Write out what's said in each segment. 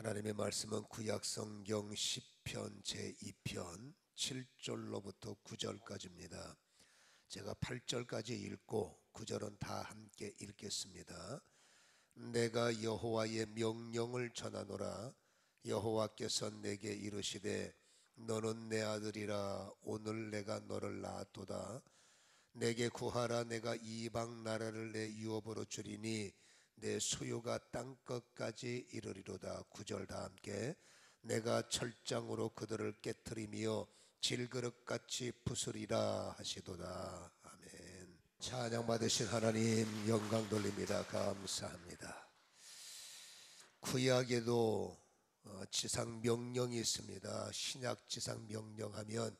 하나님의 말씀은 구약성경 시편 제2편 7절로부터 9절까지입니다. 제가 8절까지 읽고 9절은 다 함께 읽겠습니다. 내가 여호와의 명령을 전하노라. 여호와께서 내게 이르시되 너는 내 아들이라. 오늘 내가 너를 낳았도다. 내게 구하라. 내가 이방 나라를 내 유업으로 주리니 내 소유가 땅끝까지 이르리로다. 9절 다 함께. 내가 철장으로 그들을 깨트리며 질그릇같이 부수리라 하시도다. 아멘. 찬양 받으신 하나님 영광 돌립니다. 감사합니다. 구약에도 지상 명령이 있습니다. 신약 지상 명령하면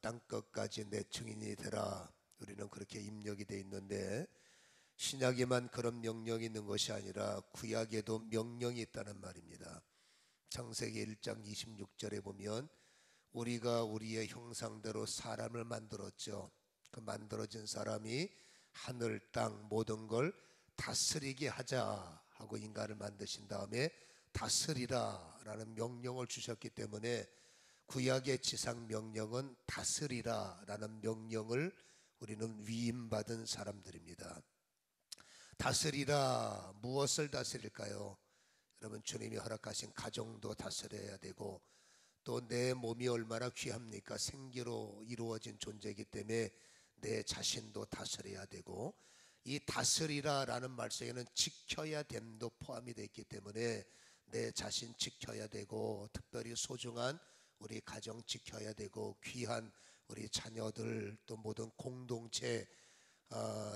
땅끝까지 내 증인이 되라. 우리는 그렇게 입력이 되어 있는데, 신약에만 그런 명령이 있는 것이 아니라 구약에도 명령이 있다는 말입니다. 창세기 1장 26절에 보면 우리가 우리의 형상대로 사람을 만들었죠. 그 만들어진 사람이 하늘 땅 모든 걸 다스리게 하자 하고 인간을 만드신 다음에 다스리라 라는 명령을 주셨기 때문에 구약의 지상 명령은 다스리라 라는 명령을 우리는 위임받은 사람들입니다. 다스리라. 무엇을 다스릴까요? 여러분, 주님이 허락하신 가정도 다스려야 되고, 또 내 몸이 얼마나 귀합니까? 생기로 이루어진 존재이기 때문에 내 자신도 다스려야 되고, 이 다스리라 라는 말씀에는 지켜야 됨도 포함이 되어 있기 때문에 내 자신 지켜야 되고, 특별히 소중한 우리 가정 지켜야 되고, 귀한 우리 자녀들, 또 모든 공동체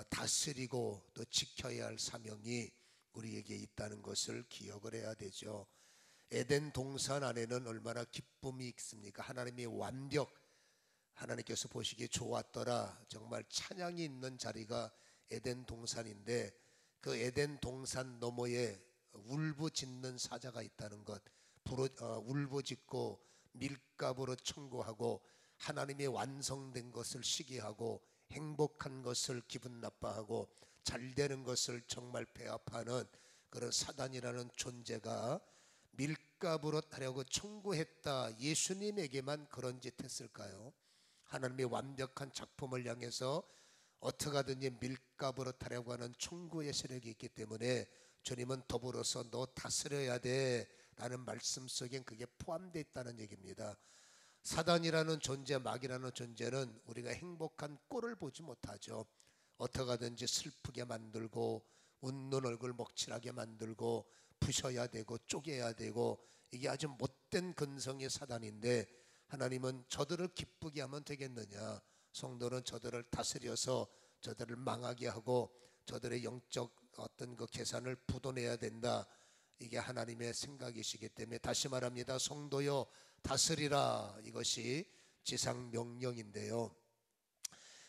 다스리고 또 지켜야 할 사명이 우리에게 있다는 것을 기억을 해야 되죠. 에덴 동산 안에는 얼마나 기쁨이 있습니까? 하나님의 완벽, 하나님께서 보시기에 좋았더라, 정말 찬양이 있는 자리가 에덴 동산인데, 그 에덴 동산 너머에 울부짖는 사자가 있다는 것, 울부짖고 밀가부로 청구하고 하나님의 완성된 것을 시기하고 행복한 것을 기분 나빠하고 잘되는 것을 정말 배합하는 그런 사단이라는 존재가 밀가부로 하려고 청구했다. 예수님에게만 그런 짓 했을까요? 하나님의 완벽한 작품을 향해서 어떻게 하든지 밀가부로 타려고 하는 청구의 세력이 있기 때문에 주님은 더불어서 너 다스려야 돼 라는 말씀 속엔 그게 포함되어 있다는 얘기입니다. 사단이라는 존재, 마귀라는 존재는 우리가 행복한 꼴을 보지 못하죠. 어떻게 하든지 슬프게 만들고 웃는 얼굴 먹칠하게 만들고 부셔야 되고 쪼개야 되고, 이게 아주 못된 근성의 사단인데, 하나님은 저들을 기쁘게 하면 되겠느냐? 성도는 저들을 다스려서 저들을 망하게 하고 저들의 영적 어떤 그 계산을 부도내야 된다. 이게 하나님의 생각이시기 때문에, 다시 말합니다. 성도여 다스리라. 이것이 지상 명령인데요.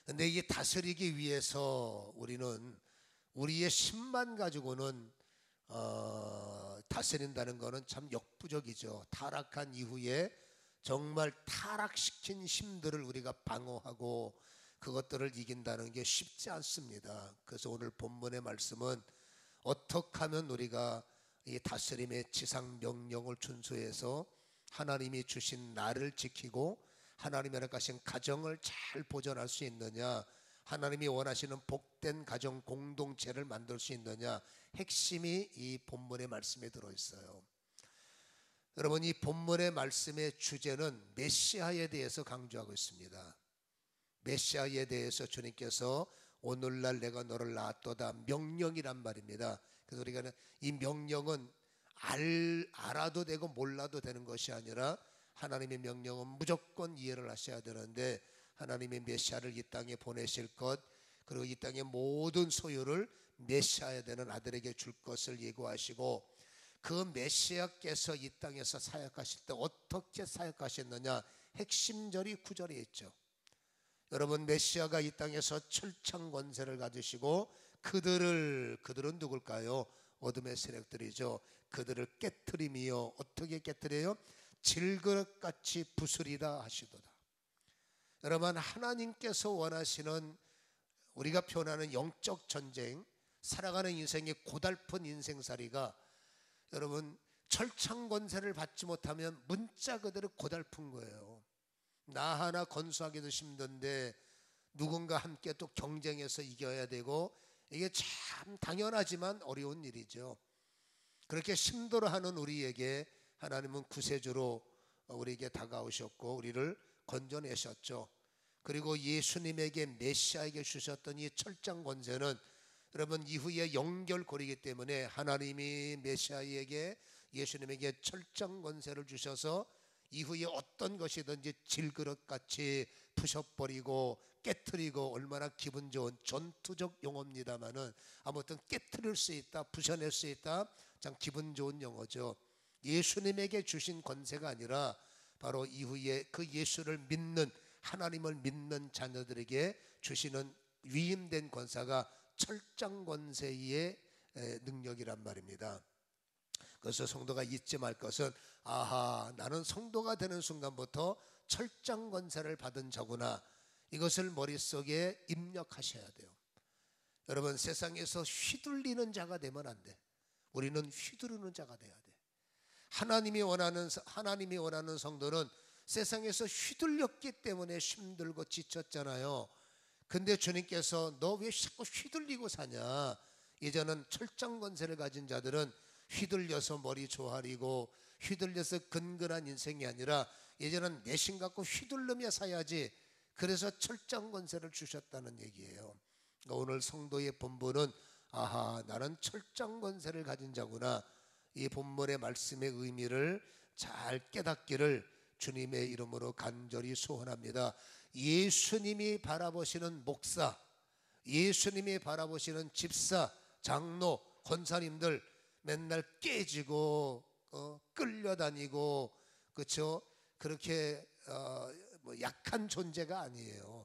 근데 이게 다스리기 위해서 우리는 우리의 힘만 가지고는 다스린다는 것은 참 역부족이죠. 타락한 이후에 정말 타락시킨 힘들을 우리가 방어하고 그것들을 이긴다는 게 쉽지 않습니다. 그래서 오늘 본문의 말씀은 어떻게 하면 우리가 이 다스림의 지상 명령을 준수해서 하나님이 주신 나를 지키고 하나님이 허락하신 가정을 잘 보존할 수 있느냐, 하나님이 원하시는 복된 가정 공동체를 만들 수 있느냐, 핵심이 이 본문의 말씀에 들어있어요. 여러분, 이 본문의 말씀의 주제는 메시아에 대해서 강조하고 있습니다. 메시아에 대해서 주님께서 오늘날 내가 너를 낳았도다, 명령이란 말입니다. 그래서 우리가 이 명령은 알아도 되고 몰라도 되는 것이 아니라 하나님의 명령은 무조건 이해를 하셔야 되는데, 하나님의 메시아를 이 땅에 보내실 것, 그리고 이 땅의 모든 소유를 메시아에 되는 아들에게 줄 것을 예고하시고, 그 메시아께서 이 땅에서 사역하실 때 어떻게 사역하셨느냐, 핵심절이 9절에 있죠. 여러분, 메시아가 이 땅에서 철창 권세를 가지시고 그들은 누굴까요? 어둠의 세력들이죠. 그들을 깨트리며, 어떻게 깨트려요? 질그릇같이 부수리라 하시도다. 여러분, 하나님께서 원하시는 우리가 표현하는 영적 전쟁, 살아가는 인생의 고달픈 인생살이가 여러분 철창 권세를 받지 못하면 문자 그대로 고달픈 거예요. 나 하나 건수하기도 힘든데 누군가 함께 또 경쟁해서 이겨야 되고, 이게 참 당연하지만 어려운 일이죠. 그렇게 힘들어하는 우리에게 하나님은 구세주로 우리에게 다가오셨고 우리를 건져내셨죠. 그리고 예수님에게 메시아에게 주셨던 이 철장 권세는 여러분 이후에 연결고리이기 때문에 하나님이 메시아에게 예수님에게 철장 권세를 주셔서 이후에 어떤 것이든지 질그릇같이 부셔버리고 깨트리고, 얼마나 기분 좋은 전투적 용어입니다마는 아무튼 깨트릴 수 있다, 부셔낼 수 있다, 참 기분 좋은 용어죠. 예수님에게 주신 권세가 아니라 바로 이후에 그 예수를 믿는, 하나님을 믿는 자녀들에게 주시는 위임된 권세가 철장 권세의 능력이란 말입니다. 그래서 성도가 잊지 말 것은, 아하, 나는 성도가 되는 순간부터 철장 권세를 받은 자구나, 이것을 머릿속에 입력하셔야 돼요. 여러분, 세상에서 휘둘리는 자가 되면 안 돼. 우리는 휘두르는 자가 돼야 돼. 하나님이 원하는 성도는 세상에서 휘둘렸기 때문에 힘들고 지쳤잖아요. 근데 주님께서 너 왜 자꾸 휘둘리고 사냐? 이제는 철장 권세를 가진 자들은 휘둘려서 머리 조아리고 휘둘려서 근근한 인생이 아니라 이제는 내심 갖고 휘둘르며 사야지. 그래서 철장 권세를 주셨다는 얘기예요. 오늘 성도의 본분은, 아하, 나는 철장 권세를 가진 자구나, 이 본문의 말씀의 의미를 잘 깨닫기를 주님의 이름으로 간절히 소원합니다. 예수님이 바라보시는 목사, 예수님이 바라보시는 집사, 장로, 권사님들 맨날 깨지고 끌려다니고, 그렇죠? 그렇게 뭐 약한 존재가 아니에요.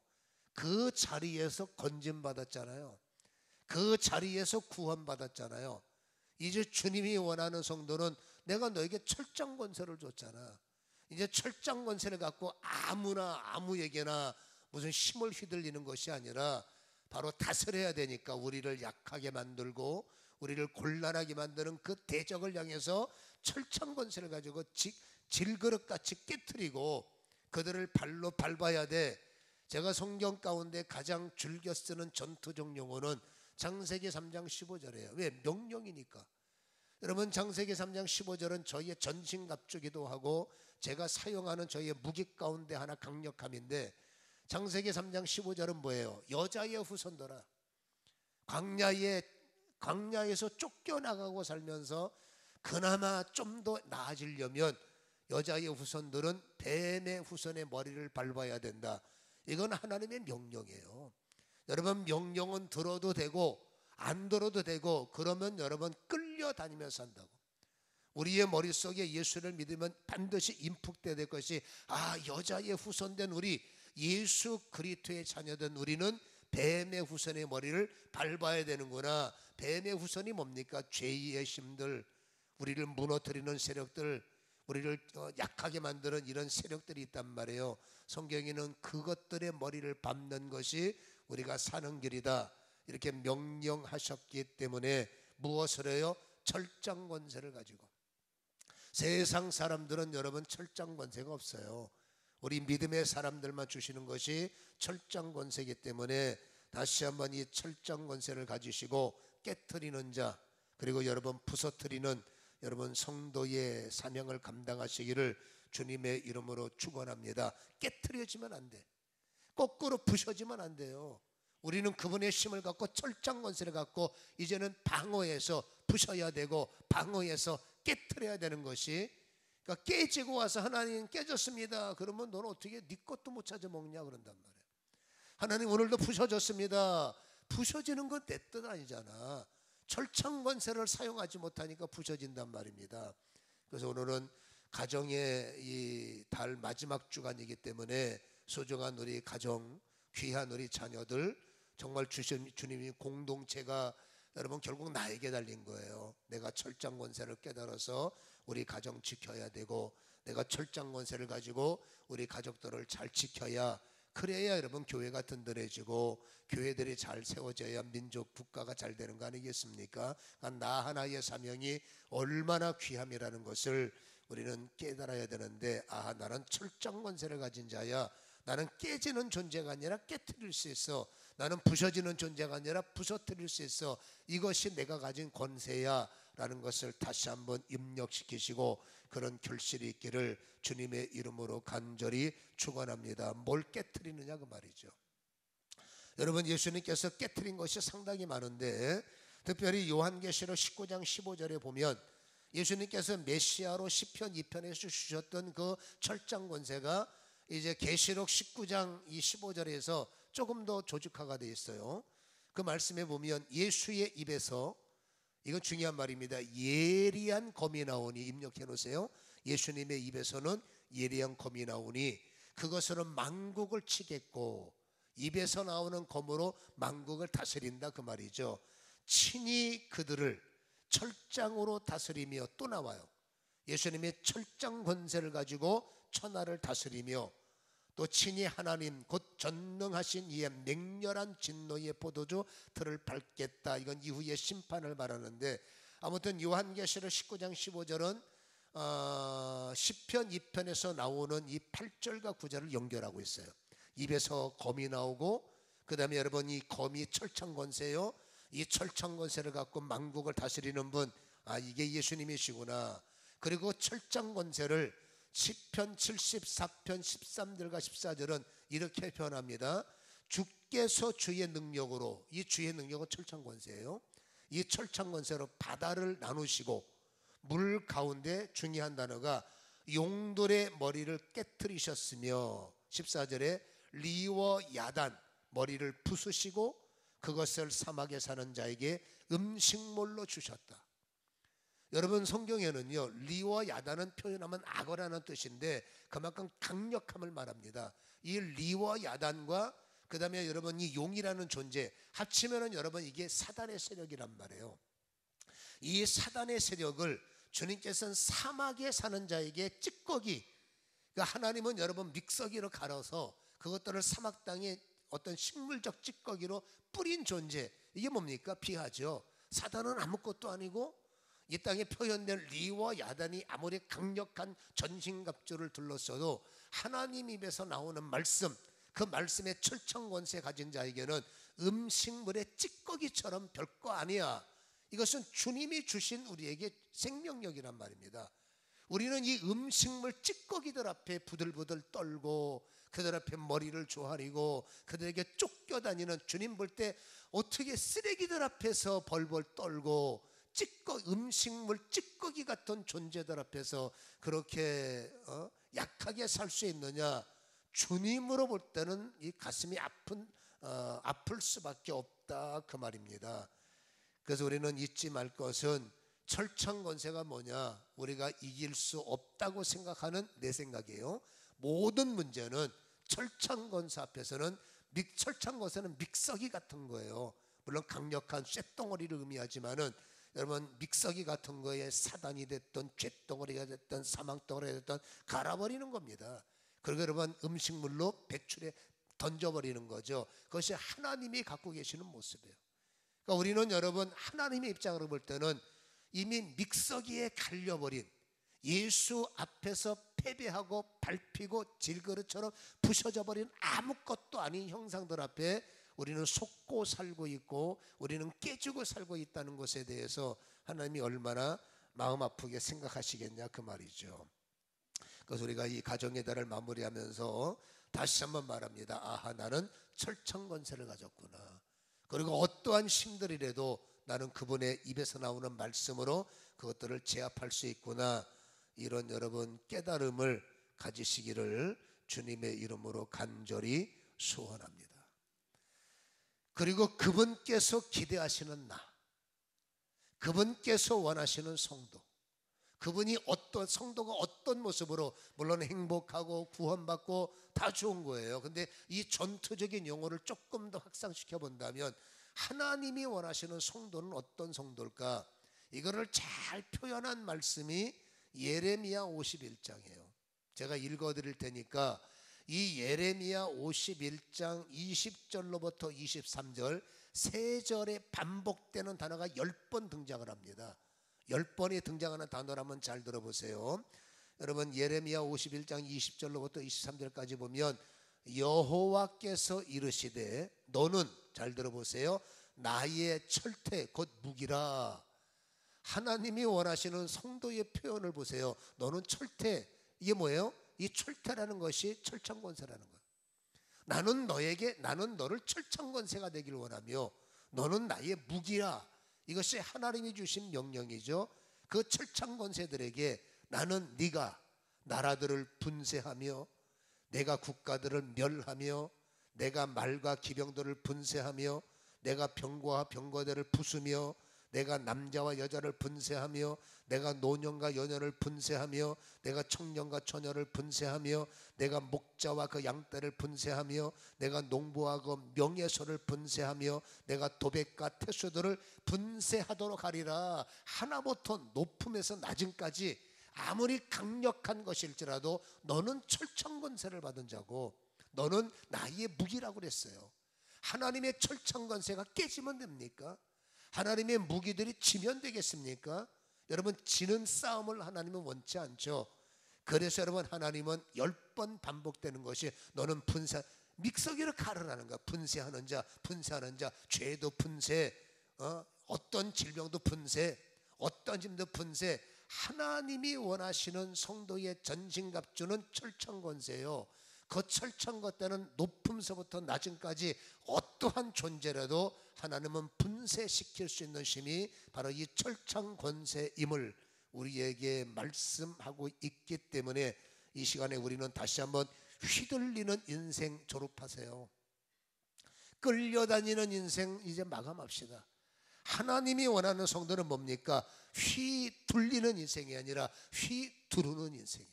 그 자리에서 건짐받았잖아요. 그 자리에서 구원받았잖아요. 이제 주님이 원하는 성도는, 내가 너에게 철장 권세를 줬잖아. 이제 철장 권세를 갖고 아무나 아무에게나 무슨 힘을 휘둘리는 것이 아니라 바로 다스려야 되니까 우리를 약하게 만들고 우리를 곤란하게 만드는 그 대적을 향해서 철장 권세를 가지고 질그릇같이 깨트리고 그들을 발로 밟아야 돼. 제가 성경 가운데 가장 즐겨 쓰는 전투적 용어는 창세기 3장 15절이에요. 왜? 명령이니까. 여러분, 창세기 3장 15절은 저희의 전신갑주기도 하고 제가 사용하는 저희의 무기 가운데 하나 강력함인데, 창세기 3장 15절은 뭐예요? 여자의 후손들아, 광야에서 쫓겨나가고 살면서 그나마 좀 더 나아지려면 여자의 후손들은 뱀의 후손의 머리를 밟아야 된다. 이건 하나님의 명령이에요. 여러분, 명령은 들어도 되고 안 들어도 되고, 그러면 여러분 끌려다니면서 산다고. 우리의 머릿속에 예수를 믿으면 반드시 인풋돼야 될 것이, 아, 여자의 후손된 우리, 예수 그리스도의 자녀된 우리는 뱀의 후손의 머리를 밟아야 되는구나. 뱀의 후손이 뭡니까? 죄의 힘들, 우리를 무너뜨리는 세력들, 우리를 약하게 만드는 이런 세력들이 있단 말이에요. 성경에는 그것들의 머리를 밟는 것이 우리가 사는 길이다, 이렇게 명령하셨기 때문에 무엇을 해요? 철장 권세를 가지고. 세상 사람들은 여러분 철장 권세가 없어요. 우리 믿음의 사람들만 주시는 것이 철장 권세이기 때문에 다시 한번 이 철장 권세를 가지시고 깨트리는 자, 그리고 여러분 부서뜨리는 여러분 성도의 사명을 감당하시기를 주님의 이름으로 축원합니다. 깨트려지면 안 돼. 거꾸로 부셔지면 안 돼요. 우리는 그분의 힘을 갖고 철장 권세를 갖고 이제는 방어해서 부셔야 되고 방어해서 깨트려야 되는 것이, 그러니까 깨지고 와서 하나님 깨졌습니다. 그러면 너는 어떻게 네 것도 못 찾아 먹냐 그런단 말이에요. 하나님 오늘도 부셔졌습니다. 부셔지는 건 내 뜻 아니잖아. 철장 권세를 사용하지 못하니까 부셔진단 말입니다. 그래서 오늘은 가정의 이 달 마지막 주간이기 때문에 소중한 우리 가정, 귀한 우리 자녀들, 정말 주님이 공동체가 여러분 결국 나에게 달린 거예요. 내가 철장 권세를 깨달아서 우리 가정 지켜야 되고, 내가 철장 권세를 가지고 우리 가족들을 잘 지켜야 그래야 여러분 교회가 든든해지고 교회들이 잘 세워져야 민족 국가가 잘 되는 거 아니겠습니까? 나 하나의 사명이 얼마나 귀함이라는 것을 우리는 깨달아야 되는데, 나는 철장 권세를 가진 자야. 나는 깨지는 존재가 아니라 깨트릴 수 있어. 나는 부서지는 존재가 아니라 부서뜨릴 수 있어. 이것이 내가 가진 권세야 라는 것을 다시 한번 입력시키시고 그런 결실이 있기를 주님의 이름으로 간절히 축원합니다. 뭘 깨트리느냐 그 말이죠. 여러분, 예수님께서 깨트린 것이 상당히 많은데, 특별히 요한계시록 19장 15절에 보면 예수님께서 메시아로 시편 2편에서 주셨던 그 철장 권세가 이제 계시록 19장 15절에서 조금 더 조직화가 되어 있어요. 그 말씀에 보면 예수의 입에서, 이건 중요한 말입니다, 예리한 검이 나오니, 입력해 놓으세요. 예수님의 입에서는 예리한 검이 나오니 그것으로 만국을 치겠고, 입에서 나오는 검으로 만국을 다스린다 그 말이죠. 친히 그들을 철장으로 다스리며, 또 나와요. 예수님의 철장 권세를 가지고 천하를 다스리며, 또 친히 하나님 곧 전능하신 이의 맹렬한 진노의 포도주 들을 밟겠다. 이건 이후의 심판을 말하는데, 아무튼 요한계시록 19장 15절은 시편 2편에서 나오는 이 8절과 9절을 연결하고 있어요. 입에서 검이 나오고, 그 다음에 여러분 이 검이 철창 권세요. 이 철창 권세를 갖고 만국을 다스리는 분, 이게 예수님이시구나. 그리고 철창 권세를 시편 74편 13절과 14절은 이렇게 표현합니다. 주께서 주의 능력으로, 이 주의 능력은 철창 권세예요. 이 철창 권세로 바다를 나누시고, 물 가운데 중요한 단어가 용들의 머리를 깨트리셨으며, 14절에 리워 야단, 머리를 부수시고 그것을 사막에 사는 자에게 음식물로 주셨다. 여러분, 성경에는요, 리와 야단은 표현하면 악어라는 뜻인데 그만큼 강력함을 말합니다. 이 리와 야단과 그 다음에 여러분 이 용이라는 존재 합치면은 여러분 이게 사단의 세력이란 말이에요. 이 사단의 세력을 주님께서는 사막에 사는 자에게 찌꺼기, 그러니까 하나님은 여러분 믹서기로 갈아서 그것들을 사막 땅에 어떤 식물적 찌꺼기로 뿌린 존재, 이게 뭡니까? 비하죠. 사단은 아무것도 아니고, 이 땅에 표현된 리와 야단이 아무리 강력한 전신갑주를 둘렀어도 하나님 입에서 나오는 말씀, 그 말씀의 철청 권세 가진 자에게는 음식물의 찌꺼기처럼 별거 아니야. 이것은 주님이 주신 우리에게 생명력이란 말입니다. 우리는 이 음식물 찌꺼기들 앞에 부들부들 떨고 그들 앞에 머리를 조아리고 그들에게 쫓겨다니는, 주님 볼 때 어떻게 쓰레기들 앞에서 벌벌 떨고 음식물 찌꺼기 같은 존재들 앞에서 그렇게 약하게 살 수 있느냐. 주님으로 볼 때는 이 가슴이 아플 수밖에 없다 그 말입니다. 그래서 우리는 잊지 말 것은 철창 권세가 뭐냐, 우리가 이길 수 없다고 생각하는 내 생각이에요. 모든 문제는 철창 권세 앞에서는, 철창 권세는 믹서기 같은 거예요. 물론 강력한 쇳덩어리를 의미하지만은 여러분 믹서기 같은 거에 사단이 됐든 쇳덩어리가 됐든 사망덩어리가 됐든 갈아버리는 겁니다. 그리고 여러분 음식물로 배출해 던져버리는 거죠. 그것이 하나님이 갖고 계시는 모습이에요. 그러니까 우리는 여러분 하나님의 입장으로 볼 때는 이미 믹서기에 갈려버린, 예수 앞에서 패배하고 밟히고 질그릇처럼 부셔져 버린 아무것도 아닌 형상들 앞에 우리는 속고 살고 있고 우리는 깨지고 살고 있다는 것에 대해서 하나님이 얼마나 마음 아프게 생각하시겠냐 그 말이죠. 그래서 우리가 이 가정의 달을 마무리하면서 다시 한번 말합니다. 나는 철청 권세를 가졌구나. 그리고 어떠한 힘들이라도 나는 그분의 입에서 나오는 말씀으로 그것들을 제압할 수 있구나. 이런 여러분 깨달음을 가지시기를 주님의 이름으로 간절히 소원합니다. 그리고 그분께서 기대하시는 나, 그분께서 원하시는 성도, 그분이 성도가 어떤 모습으로, 물론 행복하고 구원받고 다 좋은 거예요. 근데 이 전투적인 용어를 조금 더 확산시켜 본다면 하나님이 원하시는 성도는 어떤 성도일까? 이거를 잘 표현한 말씀이 예레미야 51장이에요. 제가 읽어드릴 테니까 이 예레미야 51장 20절로부터 23절 세 절에 반복되는 단어가 10번 등장을 합니다. 10번이 등장하는 단어라면 잘 들어보세요. 여러분 예레미야 51장 20절로부터 23절까지 보면 여호와께서 이르시되 너는, 잘 들어보세요, 나의 철퇴 곧 무기라. 하나님이 원하시는 성도의 표현을 보세요. 너는 철퇴, 이게 뭐예요? 이 철퇴라는 것이 철창권세라는 거예요. 나는 너를 철창권세가 되길 원하며 너는 나의 무기라. 이것이 하나님이 주신 명령이죠. 그 철창권세들에게 나는 네가 나라들을 분쇄하며 내가 국가들을 멸하며 내가 말과 기병들을 분쇄하며 내가 병과 병거들을 부수며 내가 남자와 여자를 분쇄하며 내가 노년과 여년을 분쇄하며 내가 청년과 처녀를 분쇄하며 내가 목자와 그 양떼를 분쇄하며 내가 농부와 그 명예소를 분쇄하며 내가 도백과 태수들을 분쇄하도록 하리라. 하나부터 높음에서 낮음까지 아무리 강력한 것일지라도 너는 철창권세를 받은 자고 너는 나의 무기라고 그랬어요. 하나님의 철창권세가 깨지면 됩니까? 하나님의 무기들이 지면 되겠습니까? 여러분, 지는 싸움을 하나님은 원치 않죠. 그래서 여러분, 하나님은 10번 반복되는 것이 너는 분쇄, 믹서기를 가르라는 거야. 분쇄하는 자, 분쇄하는 자, 죄도 분쇄, 어떤 질병도 분쇄, 어떤 짐도 분쇄. 하나님이 원하시는 성도의 전신갑주는 철창권세요. 그 철창권세는 높음서부터 낮음까지 어떠한 존재라도 하나님은 분쇄시킬 수 있는 힘이 바로 이 철창권세임을 우리에게 말씀하고 있기 때문에 이 시간에 우리는 다시 한번 휘둘리는 인생 졸업하세요. 끌려다니는 인생 이제 마감합시다. 하나님이 원하는 성도는 뭡니까? 휘둘리는 인생이 아니라 휘두르는 인생이에요.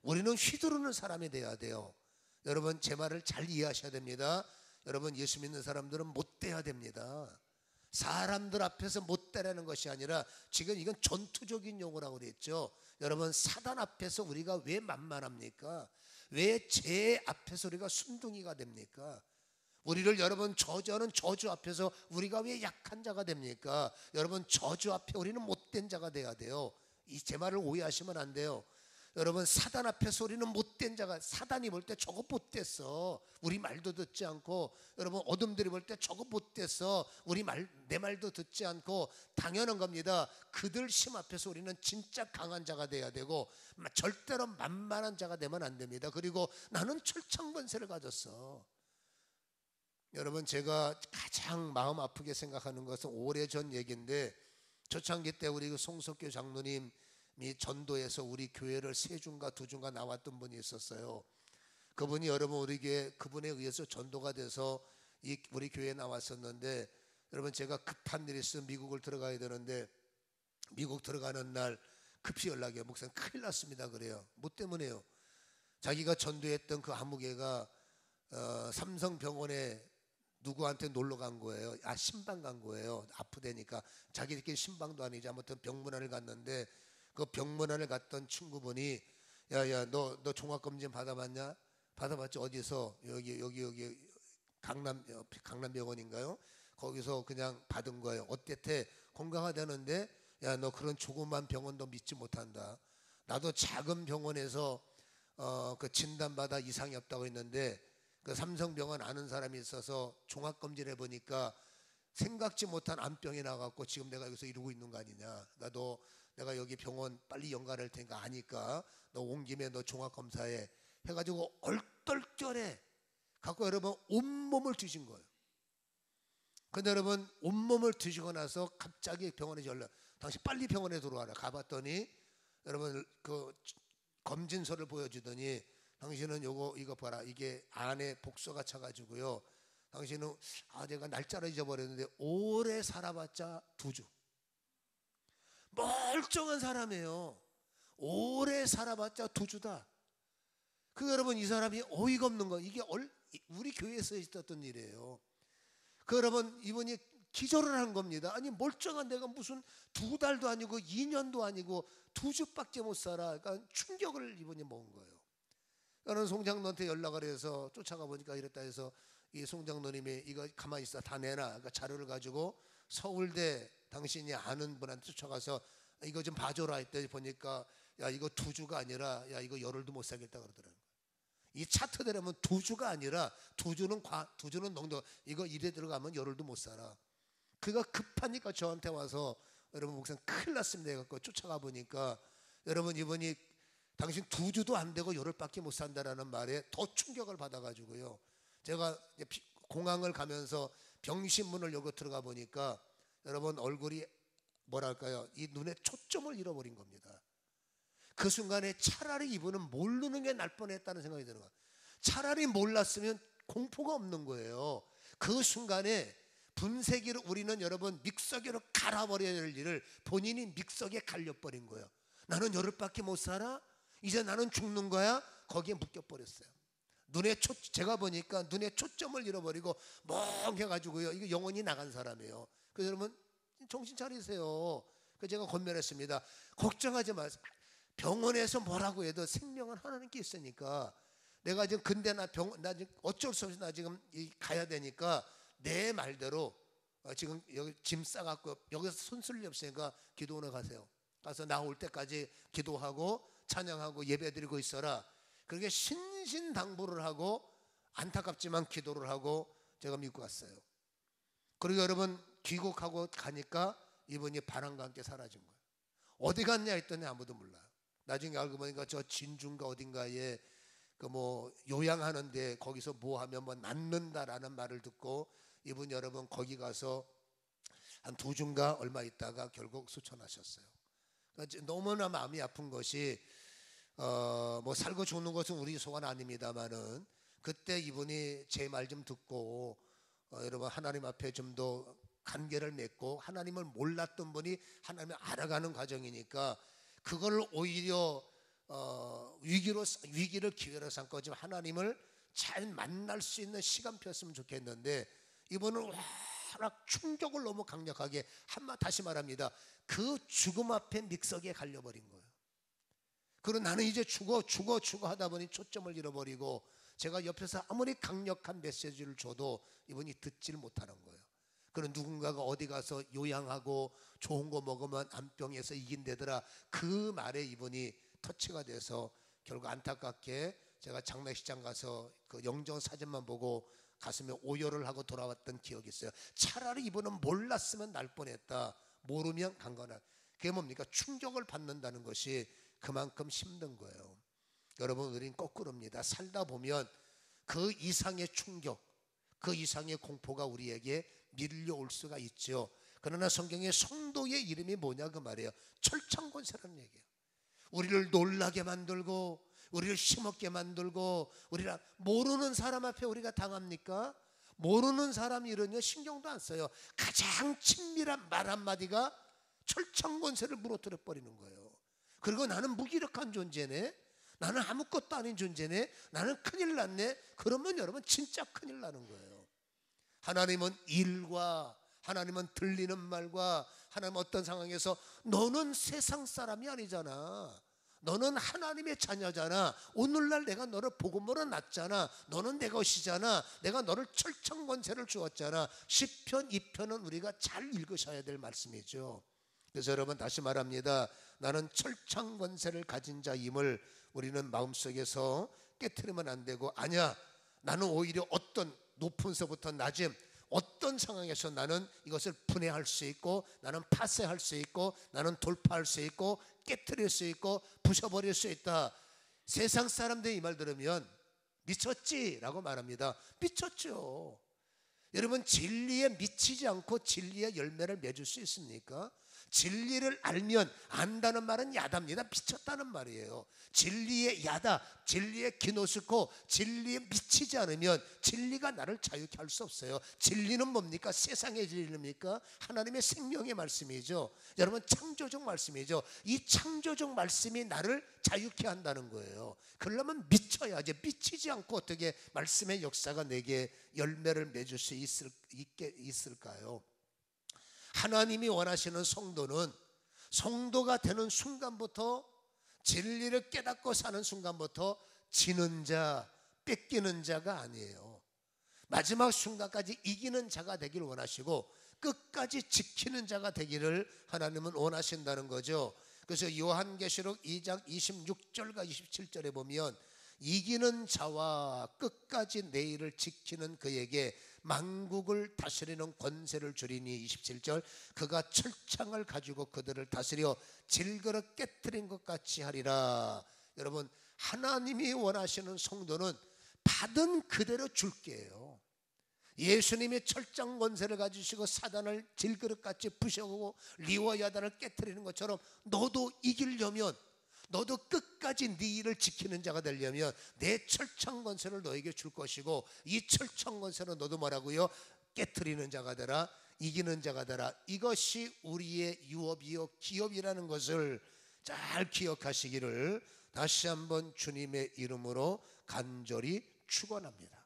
우리는 휘두르는 사람이 돼야 돼요. 여러분, 제 말을 잘 이해하셔야 됩니다. 여러분, 예수 믿는 사람들은 못 돼야 됩니다. 사람들 앞에서 못 되라는 것이 아니라 지금 이건 전투적인 용어라고 그랬죠. 여러분, 사단 앞에서 우리가 왜 만만합니까? 왜 죄 앞에서 우리가 순둥이가 됩니까? 우리를 여러분 저주하는 저주 앞에서 우리가 왜 약한 자가 됩니까? 여러분, 저주 앞에 우리는 못된 자가 돼야 돼요. 이 제 말을 오해하시면 안 돼요. 여러분, 사단 앞에서 우리는 못된 자가, 사단이 볼 때 저거 못됐어, 우리 말도 듣지 않고, 여러분 어둠들이 볼 때 저거 못됐어, 내 말도 듣지 않고, 당연한 겁니다. 그들 힘 앞에서 우리는 진짜 강한 자가 돼야 되고 절대로 만만한 자가 되면 안 됩니다. 그리고 나는 철창권세를 가졌어. 여러분, 제가 가장 마음 아프게 생각하는 것은 오래전 얘기인데, 초창기 때 우리 송석교 장로님이 전도해서 우리 교회를 세 중가 두 중가 나왔던 분이 있었어요. 그분이 여러분 우리 교회, 그분에 의해서 전도가 돼서 우리 교회에 나왔었는데, 여러분 제가 급한 일이 있어 미국을 들어가야 되는데 미국 들어가는 날 급히 연락해요. 목사님 큰일 났습니다. 그래요. 뭐 때문에요? 자기가 전도했던 그 아무개가 삼성병원에 누구한테 놀러 간 거예요. 신방 간 거예요. 아프다니까. 자기들끼리 신방도 아니지. 아무튼 병문안을 갔는데 그 병문안을 갔던 친구분이 야야 너 종합검진 받아봤냐? 받아봤지. 어디서? 여기 강남병원인가요? 거기서 그냥 받은 거예요. 어땠대? 건강하다는데 야 너 그런 조그만 병원도 믿지 못한다. 나도 작은 병원에서 그 진단받아 이상이 없다고 했는데 그 삼성병원 아는 사람이 있어서 종합검진 해보니까 생각지 못한 암병이 나갖고 지금 내가 여기서 이러고 있는 거 아니냐. 내가 여기 병원 빨리 연관할 테니까 아니까 너 온 김에 너 종합검사해 해가지고 얼떨결에 갖고 여러분 온몸을 뒤진 거예요. 근데 여러분 온몸을 뒤지고 나서 갑자기 병원에 연락, 당신 빨리 병원에 들어와라. 가봤더니 여러분 그 검진서를 보여주더니 당신은 이거 봐라. 이게 안에 복소가 차가지고요. 당신은 내가 날짜를 잊어버렸는데 오래 살아봤자 2주. 멀쩡한 사람이에요. 오래 살아봤자 2주다. 그 여러분 이 사람이 어이가 없는 거. 이게 우리 교회에서 있었던 일이에요. 그 여러분 이분이 기절을 한 겁니다. 아니 멀쩡한 내가 무슨 2달도 아니고 2년도 아니고 2주밖에 못 살아. 그러니까 충격을 이분이 먹은 거예요. 나는 송장로한테 연락을 해서 쫓아가 보니까 이랬다 해서 이 송장로님이 이거 가만히 있어 다 내놔. 그러니까 자료를 가지고 서울대 당신이 아는 분한테 쫓아가서 이거 좀 봐줘라 했더니 보니까 야 이거 2주가 아니라 야 이거 열흘도 못 살겠다 그러더라고요. 이 차트대로면 2주가 아니라 2주는 농도 이거 일에 들어가면 열흘도 못 살아. 그가 급하니까 저한테 와서 여러분 목사님 큰일 났습니다 해갖고 쫓아가 보니까 여러분 이분이 당신 2주도 안 되고 열흘밖에 못 산다라는 말에 더 충격을 받아가지고요. 제가 공항을 가면서 병실문을 열고 들어가 보니까 여러분 얼굴이 뭐랄까요? 이 눈에 초점을 잃어버린 겁니다. 그 순간에 차라리 이분은 모르는 게 날 뻔했다는 생각이 드는 거예요. 차라리 몰랐으면 공포가 없는 거예요. 그 순간에 분쇄기로 우리는 여러분 믹서기로 갈아버려야 될 일을 본인이 믹서기에 갈려버린 거예요. 나는 열흘밖에 못 살아? 이제 나는 죽는 거야? 거기에 묶여버렸어요. 제가 보니까 눈에 초점을 잃어버리고 멍해가지고요. 이거 영혼이 나간 사람이에요. 그래서 여러분 정신 차리세요. 그래서 제가 권면했습니다. 걱정하지 마세요. 병원에서 뭐라고 해도 생명은 하나님께 있으니까 내가 지금 근데 나 지금 어쩔 수 없이 나 지금 가야 되니까 내 말대로 지금 여기 짐 싸갖고 여기서 손쓸 일 없으니까 기도원에 가세요. 가서 나올 때까지 기도하고 찬양하고 예배드리고 있어라. 그렇게 신신당부를 하고 안타깝지만 기도를 하고 제가 미국 갔어요. 그리고 여러분 귀국하고 가니까 이분이 바람과 함께 사라진 거예요. 어디 갔냐 했더니 아무도 몰라요. 나중에 알고 보니까 저 진주인가 어딘가에 그 뭐 요양하는데 거기서 뭐 하면 뭐 낫는다라는 말을 듣고 이분 여러분 거기 가서 한 2주인가 얼마 있다가 결국 수천하셨어요. 그러니까 너무나 마음이 아픈 것이 뭐 살고 죽는 것은 우리 소관 아닙니다만은 그때 이분이 제 말 좀 듣고 여러분 하나님 앞에 좀 더 관계를 맺고 하나님을 몰랐던 분이 하나님을 알아가는 과정이니까 그걸 오히려 위기를 기회로 삼고 좀 하나님을 잘 만날 수 있는 시간표였으면 좋겠는데 이분은 워낙 충격을 너무 강력하게 다시 말합니다. 그 죽음 앞에 믹서기에 갈려버린 거예요. 그리고 나는 이제 죽어 하다 보니 초점을 잃어버리고 제가 옆에서 아무리 강력한 메시지를 줘도 이분이 듣지를 못하는 거예요. 그런 누군가가 어디 가서 요양하고 좋은 거 먹으면 암병에서 이긴다더라. 그 말에 이분이 터치가 돼서 결국 안타깝게 제가 장례식장 가서 그 영정 사진만 보고 가슴에 오열을 하고 돌아왔던 기억이 있어요. 차라리 이분은 몰랐으면 날 뻔했다. 모르면 간 거나. 그게 뭡니까? 충격을 받는다는 것이 그만큼 힘든 거예요. 여러분 우리는 거꾸로입니다. 살다 보면 그 이상의 충격, 그 이상의 공포가 우리에게 밀려올 수가 있죠. 그러나 성경의 성도의 이름이 뭐냐 그 말이에요. 철창권세라는 얘기예요. 우리를 놀라게 만들고 우리를 힘없게 만들고 우리가 모르는 사람 앞에 우리가 당합니까? 모르는 사람이 이러냐 신경도 안 써요. 가장 친밀한 말 한마디가 철창권세를 무너뜨려 버리는 거예요. 그리고 나는 무기력한 존재네, 나는 아무것도 아닌 존재네, 나는 큰일 났네. 그러면 여러분 진짜 큰일 나는 거예요. 하나님은 일과 하나님은 들리는 말과 하나님 어떤 상황에서 너는 세상 사람이 아니잖아. 너는 하나님의 자녀잖아. 오늘날 내가 너를 복음으로 낳잖아. 너는 내 것이잖아. 내가 너를 철창권세를 주었잖아. 시편 2편은 우리가 잘 읽으셔야 될 말씀이죠. 그래서 여러분 다시 말합니다. 나는 철창권세를 가진 자임을 우리는 마음속에서 깨트리면 안 되고, 아니야 나는 오히려 어떤 높은 서부터 낮음 어떤 상황에서 나는 이것을 분해할 수 있고 나는 파쇄할 수 있고 나는 돌파할 수 있고 깨트릴 수 있고 부숴버릴 수 있다. 세상 사람들이 이 말 들으면 미쳤지? 라고 말합니다. 미쳤죠. 여러분 진리에 미치지 않고 진리의 열매를 맺을 수 있습니까? 진리를 알면 안다는 말은 야답니다. 미쳤다는 말이에요. 진리에 야다, 진리에 기노스코, 진리에 미치지 않으면 진리가 나를 자유케 할 수 없어요. 진리는 뭡니까? 세상의 진리입니까? 하나님의 생명의 말씀이죠. 여러분 창조적 말씀이죠. 이 창조적 말씀이 나를 자유케 한다는 거예요. 그러려면 미쳐야지. 미치지 않고 어떻게 말씀의 역사가 내게 열매를 맺을 수 있을까요? 하나님이 원하시는 성도는 성도가 되는 순간부터, 진리를 깨닫고 사는 순간부터 지는 자, 뺏기는 자가 아니에요. 마지막 순간까지 이기는 자가 되길 원하시고 끝까지 지키는 자가 되기를 하나님은 원하신다는 거죠. 그래서 요한계시록 2장 26절과 27절에 보면 이기는 자와 끝까지 내 일을 지키는 그에게 만국을 다스리는 권세를 주리니 27절 그가 철창을 가지고 그들을 다스려 질그러 깨뜨린 것 같이 하리라. 여러분, 하나님이 원하시는 성도는 받은 그대로 줄게요. 예수님이 철장 권세를 가지시고 사단을 질그릇같이 부셔오고 리와 야단을 깨뜨리는 것처럼 너도 이기려면, 너도 끝까지 네 일을 지키는 자가 되려면 내 철창 권세를 너에게 줄 것이고 이 철창 권세는 너도 뭐라고요? 깨뜨리는 자가 되라, 이기는 자가 되라. 이것이 우리의 유업이요 기업이라는 것을 잘 기억하시기를 다시 한번 주님의 이름으로 간절히 축원합니다.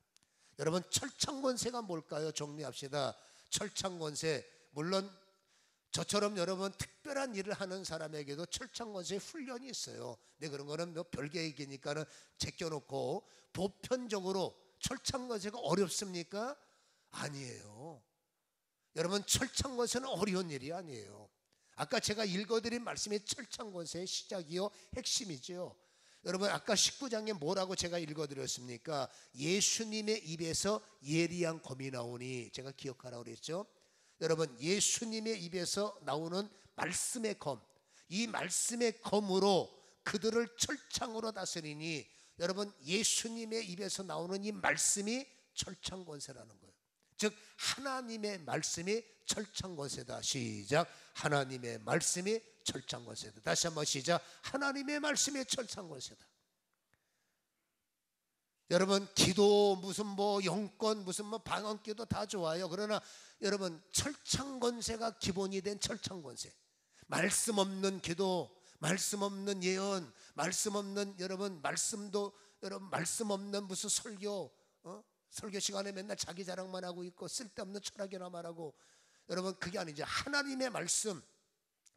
여러분, 철창권세가 뭘까요? 정리합시다. 철창권세, 물론 저처럼 여러분 특별한 일을 하는 사람에게도 철창권세 훈련이 있어요. 근데 그런 거는 뭐 별개 얘기니까는 제껴놓고, 보편적으로 철창권세가 어렵습니까? 아니에요. 여러분, 철창권세는 어려운 일이 아니에요. 아까 제가 읽어드린 말씀이 철창권세의 시작이요 핵심이죠. 여러분, 아까 19장에 뭐라고 제가 읽어드렸습니까? 예수님의 입에서 예리한 검이 나오니, 제가 기억하라고 그랬죠. 여러분, 예수님의 입에서 나오는 말씀의 검, 이 말씀의 검으로 그들을 철창으로 다스리니, 여러분, 예수님의 입에서 나오는 이 말씀이 철창권세라는 거예요. 즉 하나님의 말씀이 철창권세다. 시작. 하나님의 말씀이 철창권세다. 다시 한번 시작. 하나님의 말씀이 철창권세다. 여러분, 기도 무슨 뭐 영권 무슨 뭐 방언기도 다 좋아요. 그러나 여러분, 철창권세가 기본이 된 철창권세, 말씀 없는 기도, 말씀 없는 예언, 말씀 없는 여러분 말씀도, 여러분 말씀 없는 무슨 설교, 설교 시간에 맨날 자기 자랑만 하고 있고 쓸데없는 철학이나 말하고, 여러분 그게 아니죠. 하나님의 말씀,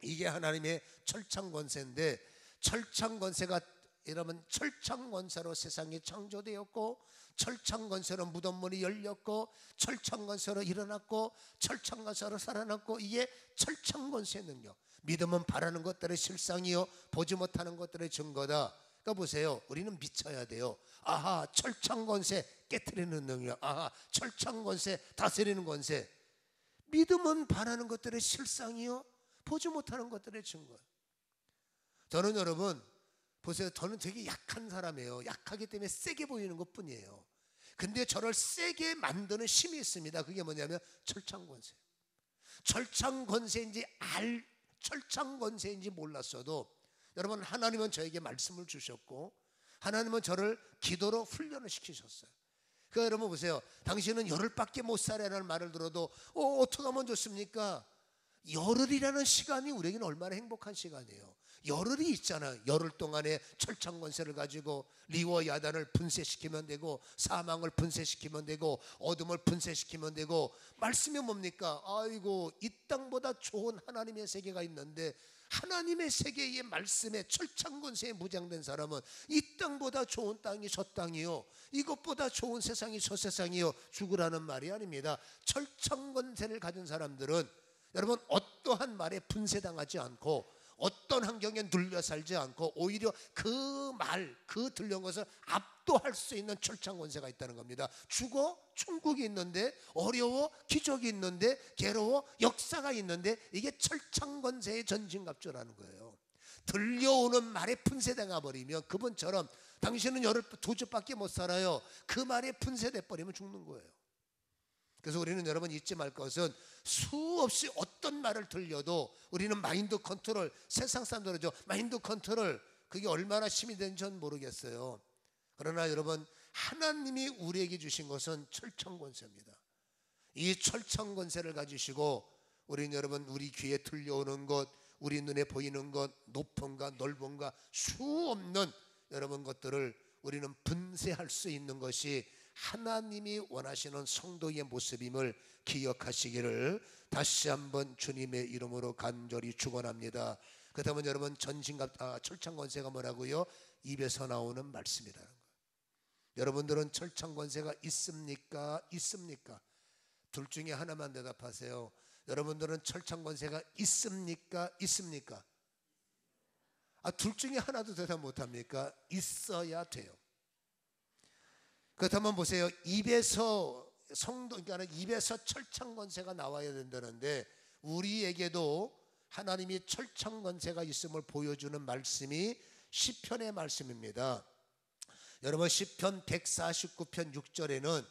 이게 하나님의 철창권세인데, 철창권세가 여러분 철창권세로 세상이 창조되었고, 철창권세로 무덤문이 열렸고, 철창권세로 일어났고, 철창권세로 살아났고, 이게 철창권세의 능력. 믿음은 바라는 것들의 실상이요 보지 못하는 것들의 증거다. 그러니까 보세요, 우리는 미쳐야 돼요. 아하, 철창권세 깨트리는 능력, 아하, 철창권세 다스리는 권세. 믿음은 바라는 것들의 실상이요 보지 못하는 것들의 증거. 저는 여러분 보세요, 저는 되게 약한 사람이에요. 약하기 때문에 세게 보이는 것 뿐이에요. 근데 저를 세게 만드는 힘이 있습니다. 그게 뭐냐면 철창권세. 철창권세인지 철창권세인지 몰랐어도 여러분, 하나님은 저에게 말씀을 주셨고, 하나님은 저를 기도로 훈련을 시키셨어요. 그러니까 여러분 보세요, 당신은 열흘밖에 못 살아라는 말을 들어도 어떻게 하면 좋습니까? 열흘이라는 시간이 우리에게는 얼마나 행복한 시간이에요. 열흘이 있잖아요. 열흘 동안에 철창권세를 가지고 리와 야단을 분쇄시키면 되고, 사망을 분쇄시키면 되고, 어둠을 분쇄시키면 되고. 말씀이 뭡니까? 아이고, 이 땅보다 좋은 하나님의 세계가 있는데, 하나님의 세계의 말씀에 철창권세에 무장된 사람은 이 땅보다 좋은 땅이 저 땅이요, 이것보다 좋은 세상이 저 세상이요 죽으라는 말이 아닙니다. 철창권세를 가진 사람들은 여러분 어떠한 말에 분쇄당하지 않고, 어떤 환경에 눌려 살지 않고, 오히려 그 말, 그 들려온 것을 압도할 수 있는 철창권세가 있다는 겁니다. 죽어? 천국이 있는데, 어려워? 기적이 있는데, 괴로워? 역사가 있는데, 이게 철창권세의 전진갑주라는 거예요. 들려오는 말에 분쇄당해 버리면, 그분처럼 당신은 열흘 두 주밖에 못 살아요. 그 말에 분쇄돼 버리면 죽는 거예요. 그래서 우리는 여러분 잊지 말 것은, 수없이 어떤 말을 들려도 우리는 마인드 컨트롤, 세상 사람들은죠 마인드 컨트롤, 그게 얼마나 힘이 되는지 전 모르겠어요. 그러나 여러분, 하나님이 우리에게 주신 것은 철창권세입니다. 이 철창권세를 가지시고 우리는 여러분, 우리 귀에 들려오는 것, 우리 눈에 보이는 것, 높음과 넓음과 수없는 여러분 것들을 우리는 분쇄할 수 있는 것이 하나님이 원하시는 성도의 모습임을 기억하시기를 다시 한번 주님의 이름으로 간절히 축원합니다. 그렇다면 여러분, 철창권세가 뭐라고요? 입에서 나오는 말씀이라는 거예요. 여러분들은 철창 권세가 있습니까? 있습니까? 둘 중에 하나만 대답하세요. 여러분들은 철창 권세가 있습니까? 있습니까? 둘 중에 하나도 대답 못합니까? 있어야 돼요. 그렇다면 보세요. 입에서 그러니까 입에서 철창 권세가 나와야 된다는데, 우리에게도 하나님이 철창 권세가 있음을 보여주는 말씀이 시편의 말씀입니다. 여러분, 시편 149편 6절에는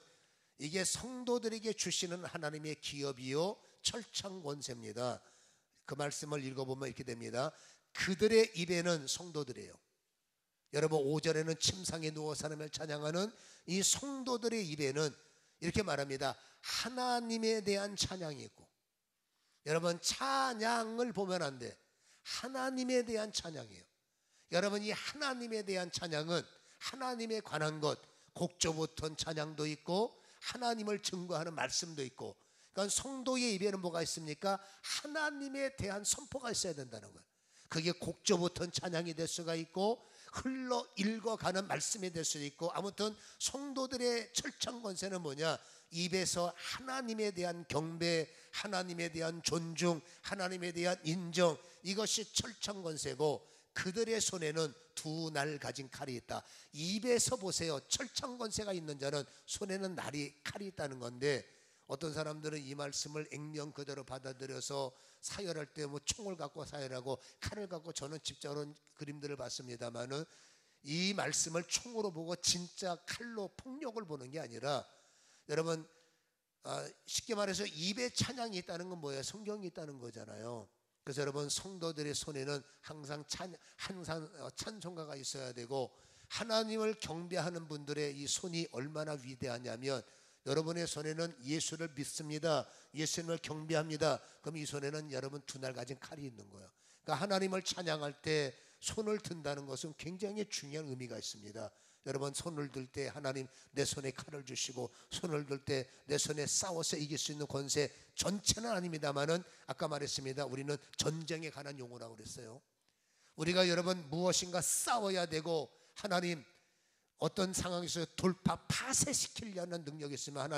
이게 성도들에게 주시는 하나님의 기업이요 철창 권세입니다. 그 말씀을 읽어보면 이렇게 됩니다. 그들의 입에는, 성도들이에요. 여러분, 5절에는 침상에 누워 하나님을 찬양하는 이 성도들의 입에는 이렇게 말합니다. 하나님에 대한 찬양이 있고, 여러분, 찬양을 보면 안 돼. 하나님에 대한 찬양이에요. 여러분, 이 하나님에 대한 찬양은 하나님에 관한 것, 곡조부터 찬양도 있고 하나님을 증거하는 말씀도 있고, 그러니까 성도의 입에는 뭐가 있습니까? 하나님에 대한 선포가 있어야 된다는 거예요. 그게 곡조부터 찬양이 될 수가 있고 흘러 읽어가는 말씀이 될 수도 있고, 아무튼 성도들의 철창 권세는 뭐냐? 입에서 하나님에 대한 경배, 하나님에 대한 존중, 하나님에 대한 인정, 이것이 철창 권세고, 그들의 손에는 두 날 가진 칼이 있다. 입에서 보세요. 철창 권세가 있는 자는 손에는 칼이 있다는 건데, 어떤 사람들은 이 말씀을 액면 그대로 받아들여서 사열할 때 뭐 총을 갖고 사열하고 칼을 갖고, 저는 직접으로 그림들을 봤습니다만은 이 말씀을 총으로 보고 진짜 칼로 폭력을 보는 게 아니라, 여러분, 쉽게 말해서 입에 찬양이 있다는 건 뭐예요? 성경이 있다는 거잖아요. 그래서 여러분, 성도들의 손에는 항상 찬송가가 있어야 되고, 하나님을 경배하는 분들의 이 손이 얼마나 위대하냐면, 여러분의 손에는 예수를 믿습니다, 예수님을 경배합니다. 그럼 이 손에는 여러분 두 날 가진 칼이 있는 거예요. 그러니까 하나님을 찬양할 때 손을 든다는 것은 굉장히 중요한 의미가 있습니다. 여러분, 손을 들 때 하나님 내 손에 칼을 주시고, 손을 들 때 내 손에 싸워서 이길 수 있는 권세, 전체는 아닙니다만은 아까 말했습니다. 우리는 전쟁에 관한 용어라고 그랬어요. 우리가 여러분 무엇인가 싸워야 되고, 하나님 어떤 상황에서 파쇄시키려는 능력이 있으면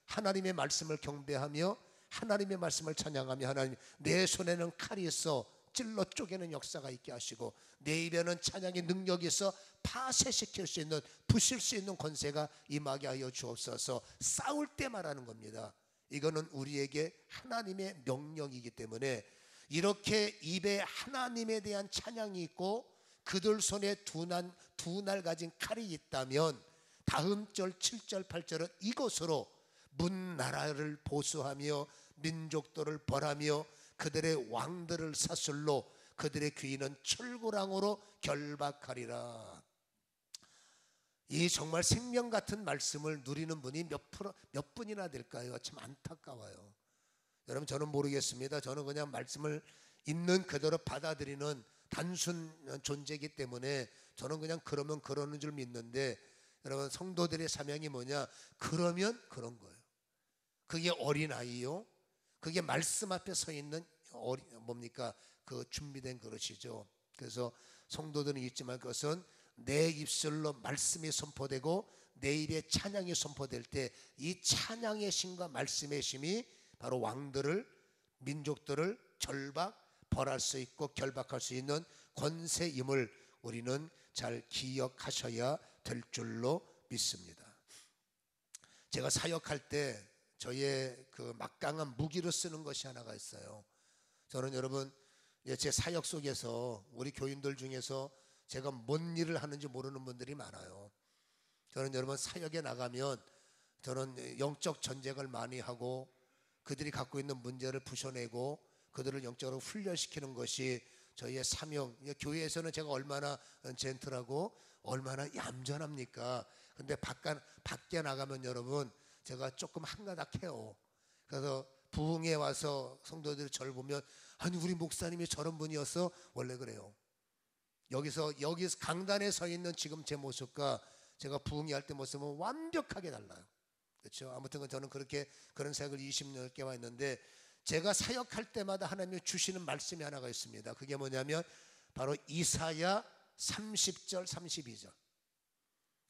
하나님의 말씀을 경배하며 하나님의 말씀을 찬양하며, 하나님 내 손에는 칼이 있어 찔러 쪼개는 역사가 있게 하시고, 내 입에는 찬양의 능력이 있어 파쇄시킬 수 있는, 부실 수 있는 권세가 임하게 하여 주옵소서. 싸울 때 말하는 겁니다. 이거는 우리에게 하나님의 명령이기 때문에, 이렇게 입에 하나님에 대한 찬양이 있고 그들 손에 두 날 가진 칼이 있다면, 다음 절 7절 8절은 이것으로 문나라를 보수하며 민족들을 벌하며 그들의 왕들을 사슬로 그들의 귀인은 철구랑으로 결박하리라. 이 정말 생명 같은 말씀을 누리는 분이 몇 분이나 될까요? 참 안타까워요. 여러분, 저는 모르겠습니다. 저는 그냥 말씀을 있는 그대로 받아들이는 단순 존재이기 때문에 저는 그냥 그러면 그러는 줄 믿는데, 여러분, 성도들의 사명이 뭐냐? 그러면 그런 거예요. 그게 어린아이요, 그게 말씀 앞에 서 있는 뭡니까? 그 준비된 그릇이죠. 그래서 성도들은 잊지만, 그것은 내 입술로 말씀이 선포되고 내 입에 찬양이 선포될 때, 이 찬양의 심과 말씀의 심이 바로 왕들을, 민족들을 벌할 수 있고 결박할 수 있는 권세임을 우리는 잘 기억하셔야 될 줄로 믿습니다. 제가 사역할 때 저의 그 막강한 무기로 쓰는 것이 하나가 있어요. 저는 여러분, 제 사역 속에서 우리 교인들 중에서 제가 뭔 일을 하는지 모르는 분들이 많아요. 저는 여러분, 사역에 나가면 저는 영적 전쟁을 많이 하고 그들이 갖고 있는 문제를 부셔내고 그들을 영적으로 훈련시키는 것이 저희의 사명. 교회에서는 제가 얼마나 젠틀하고 얼마나 얌전합니까? 근데 밖에 나가면 여러분, 제가 조금 한가닥해요. 그래서 부흥에 와서 성도들이 저를 보면, 아니 우리 목사님이 저런 분이었어? 원래 그래요. 여기서 강단에 서 있는 지금 제 모습과 제가 부흥회 할 때 모습은 완벽하게 달라요. 그렇죠? 아무튼 저는 그런 사역을 20년 꽤 했는데, 제가 사역할 때마다 하나님이 주시는 말씀이 하나가 있습니다. 그게 뭐냐면 바로 이사야 30절 32절.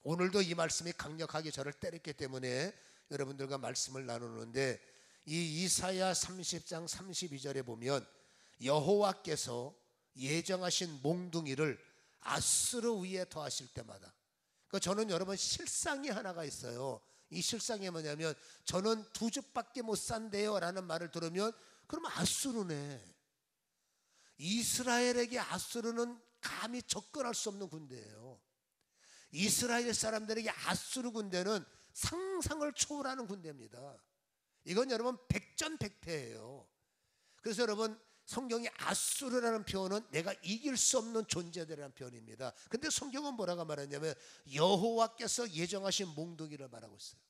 오늘도 이 말씀이 강력하게 저를 때렸기 때문에 여러분들과 말씀을 나누는데, 이 이사야 30장 32절에 보면 여호와께서 예정하신 몽둥이를 앗수르 위에 더하실 때마다, 그러니까 저는 여러분 실상이 하나가 있어요. 이 실상이 뭐냐면, 저는 2집밖에 못 산대요 라는 말을 들으면 그럼 앗수르네. 이스라엘에게 앗수르는 감히 접근할 수 없는 군대예요. 이스라엘 사람들에게 앗수르 군대는 상상을 초월하는 군대입니다. 이건 여러분 백전백패예요. 그래서 여러분 성경이 앗수르라는 표현은 내가 이길 수 없는 존재들이라는 표현입니다. 근데 성경은 뭐라고 말하냐면 여호와께서 예정하신 몽둥이를 말하고 있어요.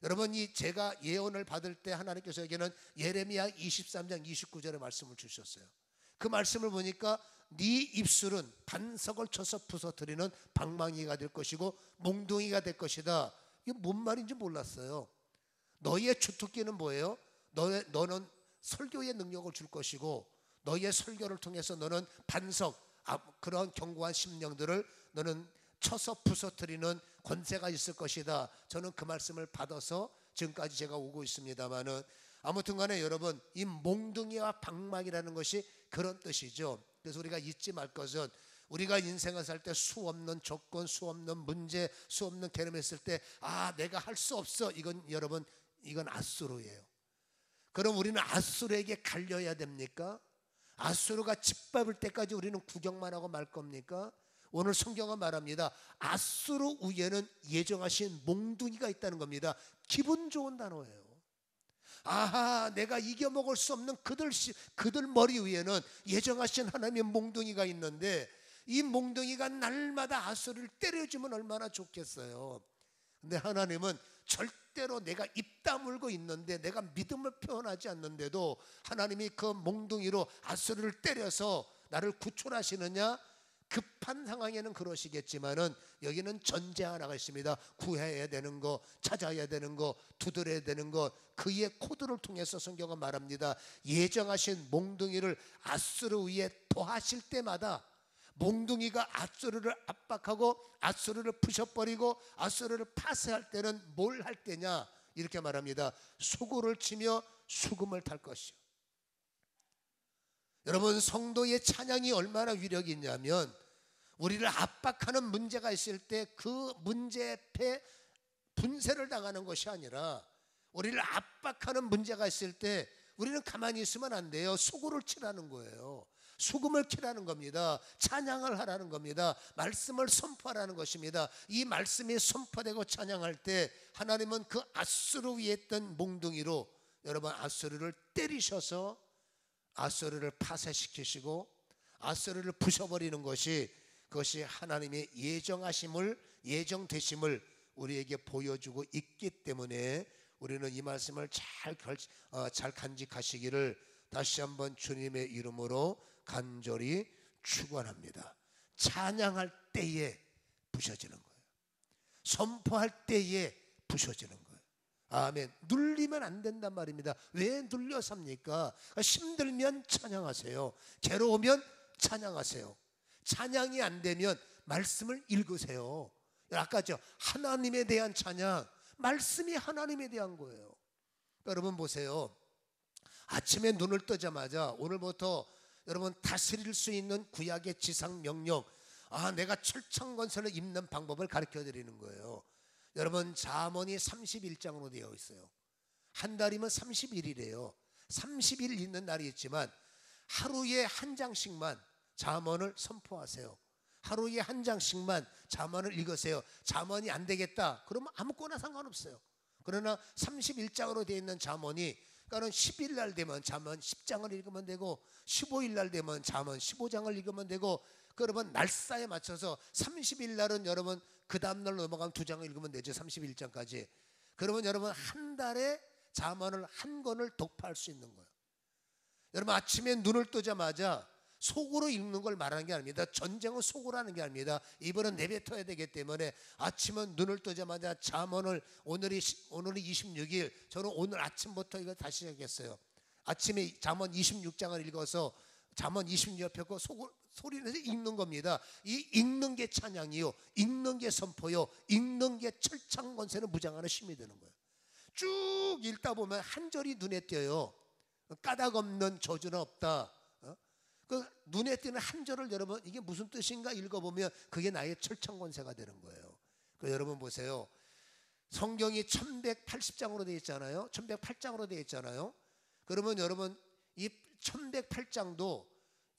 여러분, 이 제가 예언을 받을 때 하나님께서 여기는 예레미야 23장 29절의 말씀을 주셨어요. 그 말씀을 보니까 네 입술은 반석을 쳐서 부서뜨리는 방망이가 될 것이고 몽둥이가 될 것이다. 이게 뭔 말인지 몰랐어요. 너희의 주특기는 뭐예요? 너는 설교의 능력을 줄 것이고, 너희의 설교를 통해서 너는 반석, 그런 견고한 심령들을 너는 쳐서 부서뜨리는 권세가 있을 것이다. 저는 그 말씀을 받아서 지금까지 제가 오고 있습니다만은, 아무튼 간에 여러분, 이 몽둥이와 방망이라는 것이 그런 뜻이죠. 그래서 우리가 잊지 말 것은, 우리가 인생을 살 때 수 없는 조건, 수 없는 문제, 수 없는 괴로움을 했을 때 내가 할 수 없어, 이건 여러분, 이건 앗수르예요. 그럼 우리는 앗수르에게 갈려야 됩니까? 앗수르가 짓밟을 때까지 우리는 구경만 하고 말 겁니까? 오늘 성경은 말합니다. 앗수르 위에는 예정하신 몽둥이가 있다는 겁니다. 기분 좋은 단어예요. 내가 이겨먹을 수 없는 그들 머리 위에는 예정하신 하나님의 몽둥이가 있는데, 이 몽둥이가 날마다 앗수르를 때려주면 얼마나 좋겠어요. 근데 하나님은 절대로 내가 입 다물고 있는데, 내가 믿음을 표현하지 않는데도 하나님이 그 몽둥이로 앗수르를 때려서 나를 구출하시느냐? 급한 상황에는 그러시겠지만은 여기는 전제 하나가 있습니다. 구해야 되는 거, 찾아야 되는 거, 두드려야 되는 거, 그의 코드를 통해서 성경은 말합니다. 예정하신 몽둥이를 앗수르 위에 더하실 때마다, 몽둥이가 앗수르를 압박하고 앗수르를 부셔버리고 앗수르를 파쇄할 때는 뭘 할 때냐? 이렇게 말합니다. 소고를 치며 수금을 탈 것이요. 여러분, 성도의 찬양이 얼마나 위력이 있냐면, 우리를 압박하는 문제가 있을 때 그 문제 앞에 분쇄를 당하는 것이 아니라, 우리를 압박하는 문제가 있을 때 우리는 가만히 있으면 안 돼요. 소고를 치라는 거예요. 수금을 치라는 겁니다. 찬양을 하라는 겁니다. 말씀을 선포하라는 것입니다. 이 말씀이 선포되고 찬양할 때 하나님은 그 앗수르 위에 있던 몽둥이로 여러분 앗수르를 때리셔서 앗수르를 파쇄시키시고 앗수르를 부셔버리는 그것이 하나님의 예정되심을 우리에게 보여주고 있기 때문에 우리는 이 말씀을 잘 간직하시기를 다시 한번 주님의 이름으로 간절히 축원합니다. 찬양할 때에 부셔지는 거예요. 선포할 때에 부셔지는 거예요. 아멘. 눌리면 안 된단 말입니다. 왜 눌려 삽니까? 힘들면 찬양하세요. 괴로우면 찬양하세요. 찬양이 안 되면 말씀을 읽으세요. 아까 하나님에 대한 찬양, 말씀이 하나님에 대한 거예요. 여러분 보세요. 아침에 눈을 뜨자마자 오늘부터 여러분 다스릴 수 있는 구약의 지상 명령, 내가 철창건설을 입는 방법을 가르쳐 드리는 거예요. 여러분 잠언이 31장으로 되어 있어요. 한 달이면 30일이래요. 30일 있는 날이 있지만 하루에 한 장씩만 잠언을 선포하세요. 하루에 한 장씩만 잠언을 읽으세요. 잠언이 안 되겠다 그러면 아무거나 상관없어요. 그러나 31장으로 되어 있는 잠언이, 그러니까 10일 날 되면 잠언 10장을 읽으면 되고 15일 날 되면 잠언 15장을 읽으면 되고, 여러분 날짜에 맞춰서 30일 날은 여러분 그 다음날 넘어가면 2장을 읽으면 되죠. 31장까지. 그러면 여러분 한 달에 잠언을 한 권을 독파할 수 있는 거예요. 여러분 아침에 눈을 뜨자마자 속으로 읽는 걸 말하는 게 아닙니다. 전쟁은 속으로 하는 게 아닙니다. 입으로 내뱉어야 되기 때문에 아침은 눈을 뜨자마자 잠언을, 오늘이 26일, 저는 오늘 아침부터 이거 다시 시작했어요. 아침에 잠언 26장을 읽어서 잠언 26편 펴고 소리 내서 읽는 겁니다. 이 읽는 게 찬양이요, 읽는 게 선포요, 읽는 게 철창 권세는 무장하는 힘이 되는 거예요. 쭉 읽다 보면 한 절이 눈에 띄어요. 까닭 없는 저주는 없다. 그 눈에 띄는 한 절을 여러분 이게 무슨 뜻인가 읽어보면 그게 나의 철창 권세가 되는 거예요. 그 여러분 보세요. 성경이 1180장으로 되어 있잖아요. 1108장으로 되어 있잖아요. 그러면 여러분 이 1108장도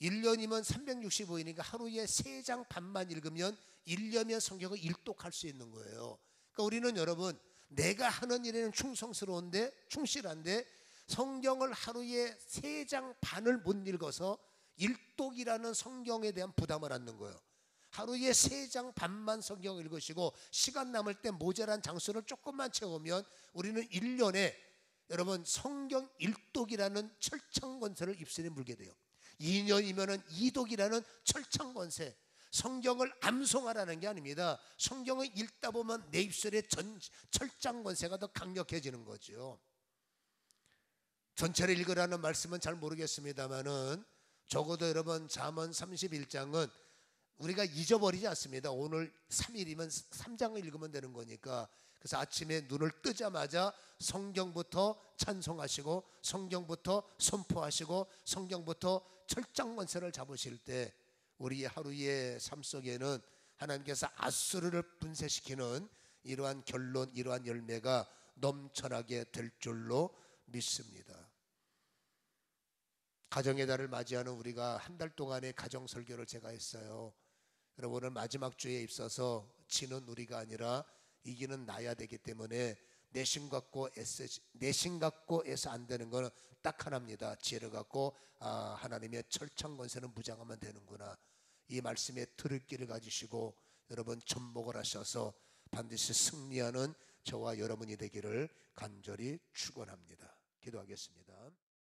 1년이면 365일이니까 하루에 3장 반만 읽으면 1년이면 성경을 일독할 수 있는 거예요. 그러니까 우리는 여러분 내가 하는 일에는 충성스러운데 충실한데 성경을 하루에 3장 반을 못 읽어서 일독이라는 성경에 대한 부담을 안는 거예요. 하루에 3장 반만 성경을 읽으시고 시간 남을 때 모자란 장수를 조금만 채우면 우리는 1년에 여러분 성경 일독이라는 철창 권세를 입술에 물게 돼요. 2년이면 이독이라는 철창 권세, 성경을 암송하라는 게 아닙니다. 성경을 읽다 보면 내 입술에 철창 권세가 더 강력해지는 거죠. 전체를 읽으라는 말씀은 잘 모르겠습니다만은 적어도 여러분 잠언 31장은 우리가 잊어버리지 않습니다. 오늘 3일이면 3장을 읽으면 되는 거니까. 그래서 아침에 눈을 뜨자마자 성경부터 찬송하시고 성경부터 선포하시고 성경부터 철장 권세를 잡으실 때 우리 하루의 삶 속에는 하나님께서 아수르를 분쇄시키는 이러한 결론, 이러한 열매가 넘쳐나게 될 줄로 믿습니다. 가정의 달을 맞이하는 우리가 한 달 동안의 가정 설교를 제가 했어요. 여러분 오늘 마지막 주에 있어서 지는 우리가 아니라 이기는 나야 되기 때문에 내심 갖고 애서 안 되는 건 딱 하나입니다. 지혜를 갖고 하나님의 철창 권세는 무장하면 되는구나. 이 말씀에 들을 길을 가지시고 여러분 접목을 하셔서 반드시 승리하는 저와 여러분이 되기를 간절히 축원합니다. 기도하겠습니다.